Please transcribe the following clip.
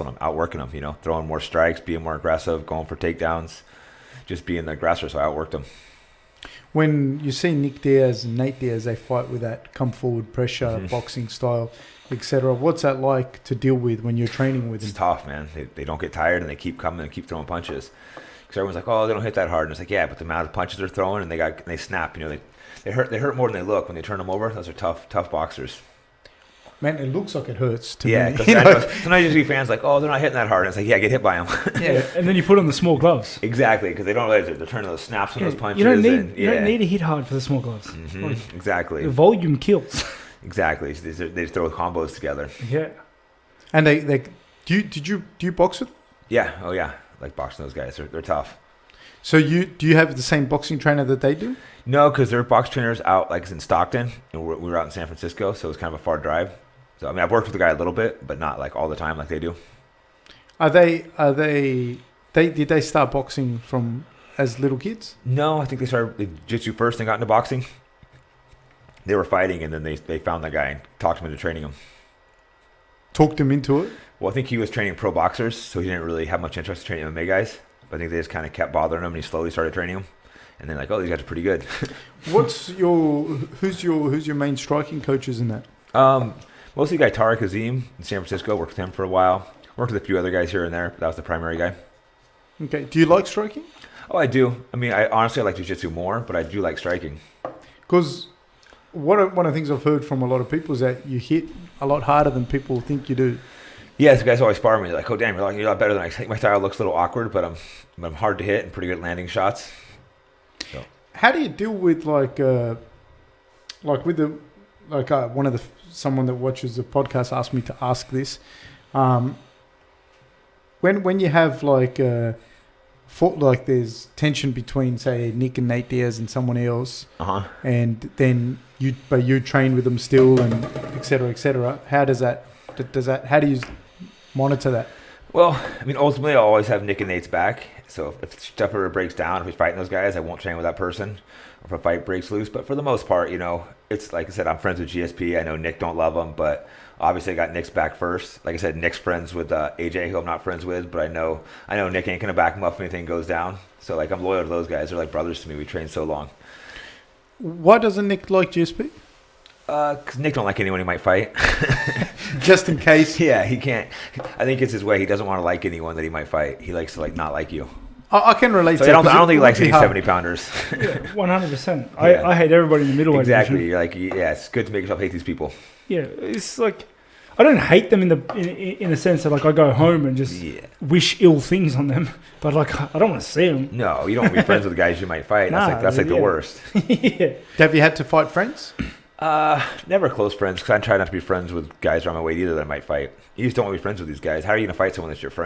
them, outworking them, throwing more strikes, being more aggressive, going for takedowns, just being the aggressor. So I outworked them. When you see Nick Diaz and Nate Diaz, they fight with that come forward pressure, boxing style, etc. What's that like to deal with when you're training with them? It's tough, man. They don't get tired and they keep coming and keep throwing punches. Because everyone's like, oh, they don't hit that hard. And it's like, yeah, but the amount of punches they're throwing and they snap. They hurt more than they look when they turn them over. Those are tough boxers. Man, it looks like it hurts to me. Because sometimes you see fans like, oh, they're not hitting that hard. And it's like, yeah, get hit by them. Yeah, and then you put on the small gloves. Exactly, because they don't realize they're turning those snaps and those punches. You don't need to hit hard for the small gloves. Exactly. The volume kills. Exactly. They just throw combos together. Yeah. And they do you box with them? Yeah. Oh, yeah. Like boxing those guys. They're tough. So do you have the same boxing trainer that they do? No, because their box trainers out like in Stockton, and we were out in San Francisco, so it was kind of a far drive. So I mean, I've worked with the guy a little bit, but not like all the time like they do. Did they start boxing from as little kids? No, I think they started jiu-jitsu first and got into boxing. They were fighting, and then they found that guy and talked him into training him. Talked him into it? Well, I think he was training pro boxers, so he didn't really have much interest in training MMA guys. But I think they just kind of kept bothering him, and he slowly started training him. And then like, oh, these guys are pretty good. Who's your main striking coaches in that? Mostly guy Tariq Azim in San Francisco. Worked with him for a while. Worked with a few other guys here and there, but that was the primary guy. Okay. Do you like striking? Oh, I do. I mean, I honestly like jiu-jitsu more, but I do like striking. Because one of the things I've heard from a lot of people is that you hit a lot harder than people think you do. Yeah, the guys always spar me. They're like, oh, damn, you're a lot better than I think. My style looks a little awkward, but I'm hard to hit and pretty good at landing shots. So. How do you deal with someone that watches the podcast asked me to ask this. When you have there's tension between say Nick and Nate Diaz and someone else, and then you train with them still and et cetera, how do you monitor that? Well, I mean, ultimately, I'll always have Nick and Nate's back. So if stuff ever breaks down, if we're fighting those guys, I won't train with that person. Or if a fight breaks loose. But for the most part, it's like I said, I'm friends with GSP. I know Nick don't love him, but obviously I got Nick's back first. Like I said, Nick's friends with AJ, who I'm not friends with, but I know Nick ain't going to back him up if anything goes down. So like I'm loyal to those guys. They're like brothers to me. We trained so long. Why doesn't Nick like GSP? Because Nick don't like anyone he might fight. Just in case. Yeah, he can't. I think it's his way. He doesn't want to like anyone that he might fight. He likes to not like you. I can relate so to that. I don't think he likes any 70-pounders. Yeah, 100%. I hate everybody in the middle. Exactly. You're like, yeah, it's good to make yourself hate these people. Yeah, it's like I don't hate them in the sense that like I go home and just wish ill things on them, but like I don't want to see them. No, you don't want to be friends with the guys you might fight. That's the worst. Yeah. Have you had to fight friends? Never close friends because I try not to be friends with guys around my weight either that I might fight. You just don't want to be friends with these guys. How are you going to fight someone that's your friend?